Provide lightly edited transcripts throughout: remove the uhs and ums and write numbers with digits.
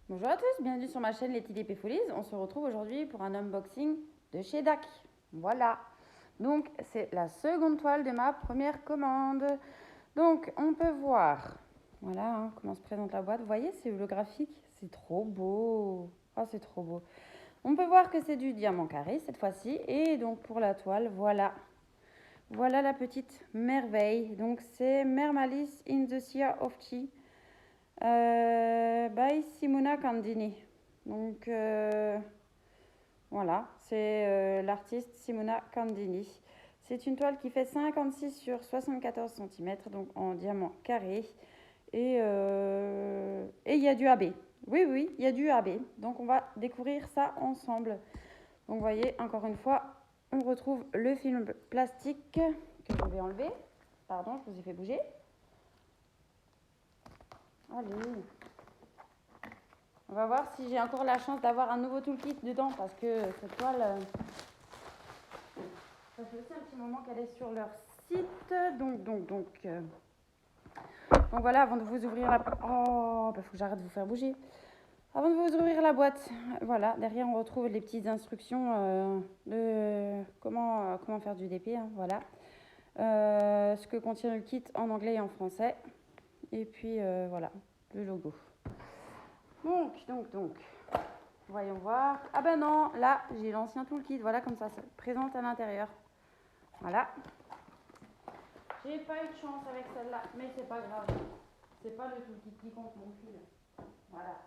Bonjour à tous, bienvenue sur ma chaîne Les TDP Folies. On se retrouve aujourd'hui pour un unboxing de chez DAC. Voilà, donc c'est la seconde toile de ma première commande. Donc on peut voir, voilà comment se présente la boîte. Vous voyez, c'est holographique, c'est trop beau. Oh, c'est trop beau. On peut voir que c'est du diamant carré cette fois-ci. Et donc pour la toile, voilà. Voilà la petite merveille. Donc c'est Mère Malice in the Sea of Tea. By Simona Candini. Donc voilà, c'est l'artiste Simona Candini. C'est une toile qui fait 56 sur 74 cm, donc en diamant carré. Et il y a du AB. Oui, oui, il y a du AB. Donc on va découvrir ça ensemble. Donc vous voyez, encore une fois, on retrouve le film plastique que je vais enlever. Pardon, je vous ai fait bouger. Allez. On va voir si j'ai encore la chance d'avoir un nouveau toolkit dedans parce que cette toile, ça fait aussi un petit moment qu'elle est sur leur site. Donc voilà, avant de vous ouvrir la... Oh, faut que j'arrête de vous faire bouger. Avant de vous ouvrir la boîte, voilà, derrière on retrouve les petites instructions de comment faire du DP, hein, voilà. Ce que contient le kit en anglais et en français. Et puis voilà, le logo. Donc, voyons voir. Ah ben non, là, j'ai l'ancien toolkit. Voilà comme ça se présente à l'intérieur. Voilà. J'ai pas eu de chance avec celle-là, mais c'est pas grave. C'est pas le toolkit qui compte non plus. Voilà.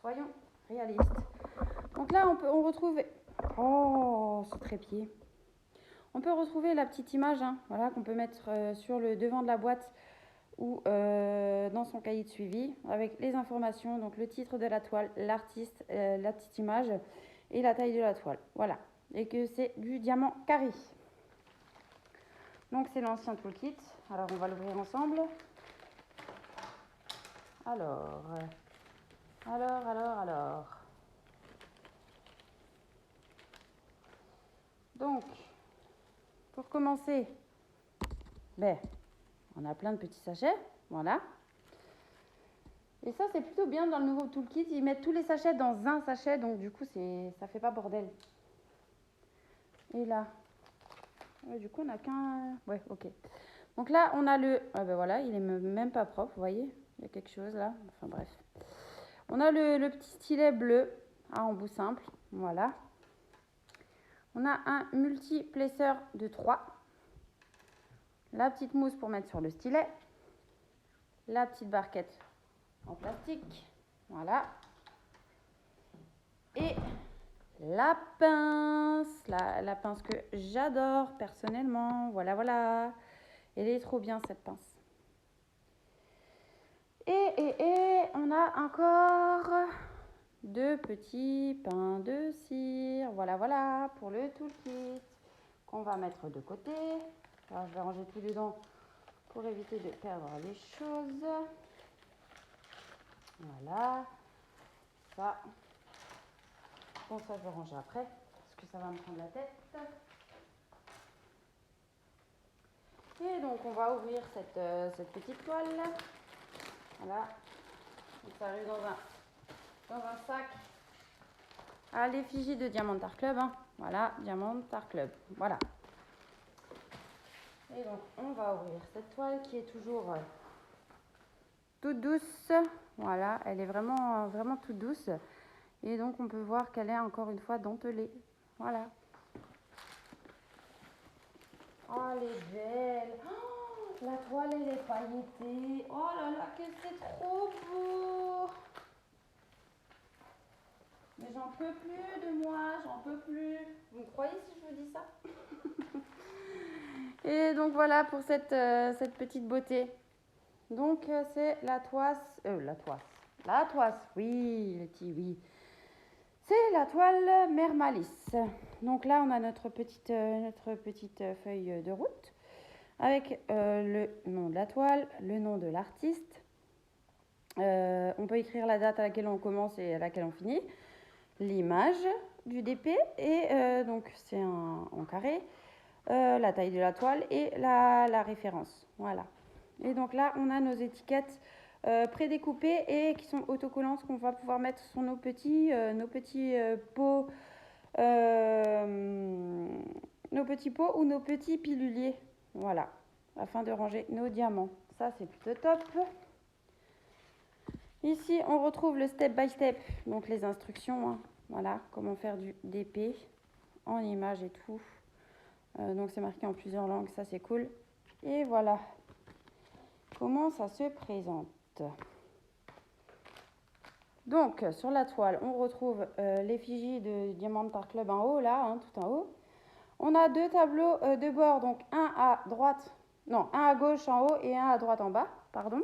Soyons réalistes. Donc là, on retrouve... Oh, ce trépied. On peut retrouver la petite image, hein, voilà, qu'on peut mettre sur le devant de la boîte ou dans son cahier de suivi avec les informations, donc le titre de la toile, l'artiste, la petite image et la taille de la toile. Voilà. Et que c'est du diamant carré. Donc c'est l'ancien toolkit. Alors on va l'ouvrir ensemble. Alors. Donc, pour commencer, on a plein de petits sachets. Voilà. Et ça, c'est plutôt bien dans le nouveau toolkit. Ils mettent tous les sachets dans un sachet, donc du coup, ça fait pas bordel. Et là, du coup, on n'a qu'un... Ouais, ok. Donc là, on a le... Ah ben voilà, il est même pas propre, vous voyez. Il y a quelque chose là. Enfin bref. On a le petit stylet bleu à embout simple. Voilà. On a un multi-placeur de 3. La petite mousse pour mettre sur le stylet. La petite barquette en plastique. Voilà. Et la pince. La pince que j'adore personnellement. Voilà. Elle est trop bien cette pince. Et on a encore 2 petits pains de cire. Voilà pour le toolkit qu'on va mettre de côté. Alors, je vais ranger tout dedans pour éviter de perdre les choses. Voilà. Ça. Bon, ça, je vais ranger après parce que ça va me prendre la tête. Et donc, on va ouvrir cette petite toile. Voilà. Donc, ça arrive dans un sac à l'effigie de Diamond Art Club. Hein. Voilà, Diamond Art Club. Voilà. Et donc, on va ouvrir cette toile qui est toujours toute douce. Voilà, elle est vraiment toute douce. Et donc, on peut voir qu'elle est encore une fois dentelée. Voilà. Oh, elle est belle. Oh, la toile, elle est pailletée. Oh là là, que c'est trop beau. Mais j'en peux plus de moi, j'en peux plus. Vous me croyez si je vous dis ça? Et donc voilà pour cette petite beauté. Donc c'est la toise, oui, Letty, oui. C'est la toile Mère Malice. Donc là on a notre petite feuille de route avec le nom de la toile, le nom de l'artiste. On peut écrire la date à laquelle on commence et à laquelle on finit. L'image du DP et donc c'est en carré. La taille de la toile et la référence. Voilà. Et donc là, on a nos étiquettes prédécoupées et qui sont autocollantes qu'on va pouvoir mettre sur nos petits pots, ou nos petits piluliers. Voilà, afin de ranger nos diamants. Ça, c'est plutôt top. Ici, on retrouve le step by step, donc les instructions. Hein. Voilà, comment faire du DP en images et tout. Donc, c'est marqué en plusieurs langues, ça, c'est cool. Et voilà comment ça se présente. Donc, sur la toile, on retrouve l'effigie de Diamant Art Club en haut, là, hein, tout en haut. On a deux tableaux de bord, donc un à gauche en haut et un à droite en bas, pardon.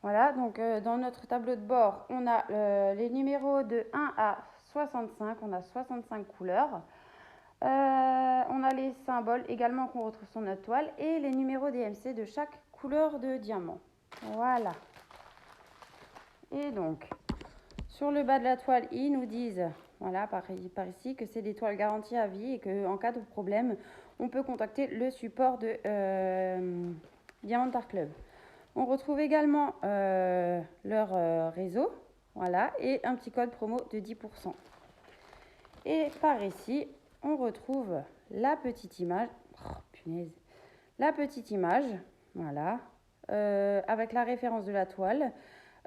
Voilà, donc dans notre tableau de bord, on a les numéros de 1 à 65, on a 65 couleurs. On a les symboles également qu'on retrouve sur notre toile et les numéros DMC de chaque couleur de diamant. Voilà. Et donc, sur le bas de la toile, ils nous disent, voilà, par ici, que c'est des toiles garanties à vie et qu'en cas de problème, on peut contacter le support de Diamant Art Club. On retrouve également leur réseau, voilà, et un petit code promo de 10%. Et par ici, on retrouve la petite image, la petite image, voilà, avec la référence de la toile,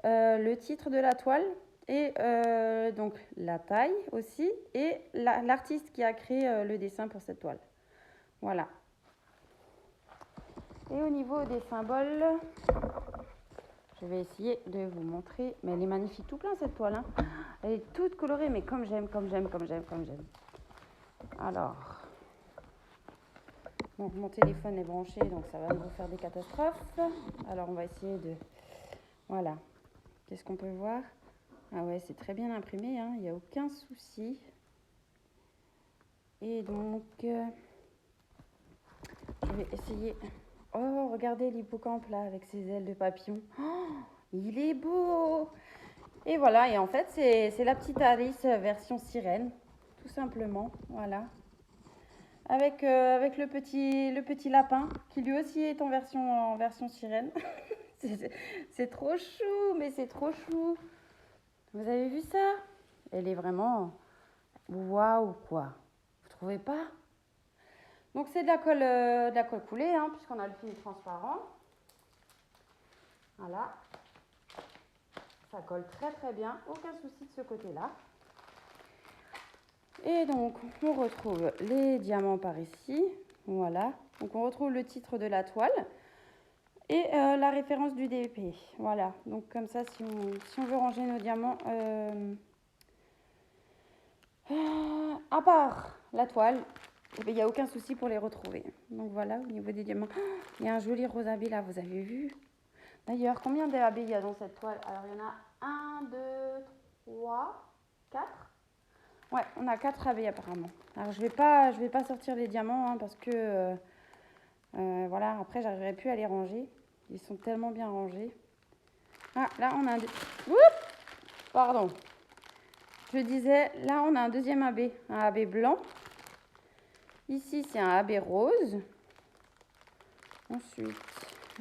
le titre de la toile et donc la taille aussi et l'artiste qui a créé le dessin pour cette toile. Voilà. Et au niveau des symboles, je vais essayer de vous montrer. Mais elle est magnifique tout plein cette toile. Hein. Elle est toute colorée, mais comme j'aime. Alors, donc mon téléphone est branché, donc ça va nous faire des catastrophes. Alors on va essayer de... Voilà. Qu'est-ce qu'on peut voir? Ah ouais, c'est très bien imprimé, hein. Il n'y a aucun souci. Et donc, je vais essayer... Oh, regardez l'hippocampe là, avec ses ailes de papillon. Oh, il est beau! Et voilà, et en fait, c'est la petite Alice version sirène, tout simplement, voilà. Avec le petit lapin, qui lui aussi est en version sirène. C'est trop chou, mais c'est trop chou. Vous avez vu ça? Elle est vraiment... Waouh, quoi. Vous trouvez pas? Donc c'est de la colle coulée, hein, puisqu'on a le film transparent. Voilà. Ça colle très très bien, aucun souci de ce côté-là. Et donc on retrouve les diamants par ici. Voilà. Donc on retrouve le titre de la toile et la référence du DP. Voilà. Donc comme ça, si on veut ranger nos diamants, à part la toile, il n'y a aucun souci pour les retrouver. Donc voilà, au niveau des diamants, il y a un joli rose abbé là, vous avez vu? D'ailleurs, combien d'abbés il y a dans cette toile? Alors il y en a 1, 2, 3, 4. Ouais, on a 4 abbés apparemment. Alors je vais pas sortir les diamants hein, parce que voilà, après j'arriverai plus à les ranger. Ils sont tellement bien rangés. Ah, là on a un... Oups, pardon. Je disais, là on a un deuxième abbé, un abbé blanc. Ici c'est un abbé rose. Ensuite,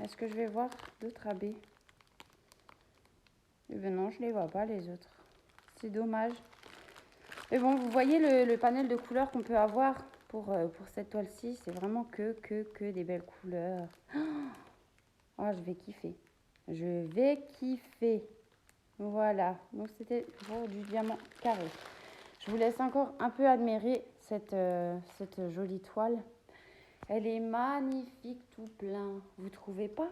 est-ce que je vais voir d'autres abbés? Eh bien non, je ne les vois pas les autres. C'est dommage. Mais bon, vous voyez le panel de couleurs qu'on peut avoir pour cette toile-ci. C'est vraiment que des belles couleurs. Oh, je vais kiffer. Je vais kiffer. Voilà. Donc, c'était pour du diamant carré. Je vous laisse encore un peu admirer cette jolie toile. Elle est magnifique tout plein. Vous trouvez pas?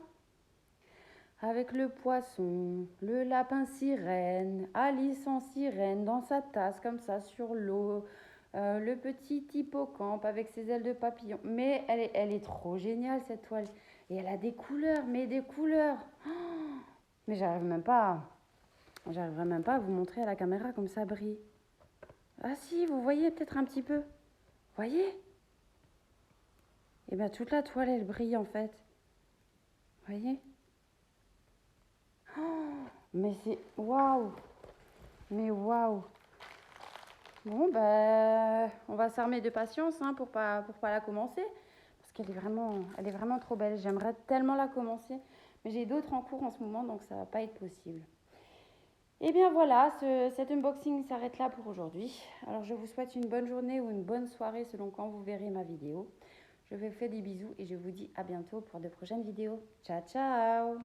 Avec le poisson, le lapin sirène, Alice en sirène dans sa tasse comme ça sur l'eau, le petit hippocampe avec ses ailes de papillon. Mais elle est trop géniale cette toile. Et elle a des couleurs, mais des couleurs. Oh, mais j'arriverai même pas à vous montrer à la caméra comme ça brille. Ah si, vous voyez peut-être un petit peu. Voyez? Et bien toute la toile elle brille en fait. Voyez? Oh, mais c'est waouh! Mais waouh! Bon, ben, on va s'armer de patience hein, pour pas la commencer. Parce qu'elle est vraiment trop belle. J'aimerais tellement la commencer. Mais j'ai d'autres en cours en ce moment, donc ça va pas être possible. Et bien voilà, cet unboxing s'arrête là pour aujourd'hui. Alors je vous souhaite une bonne journée ou une bonne soirée selon quand vous verrez ma vidéo. Je vous fais des bisous et je vous dis à bientôt pour de prochaines vidéos. Ciao, ciao!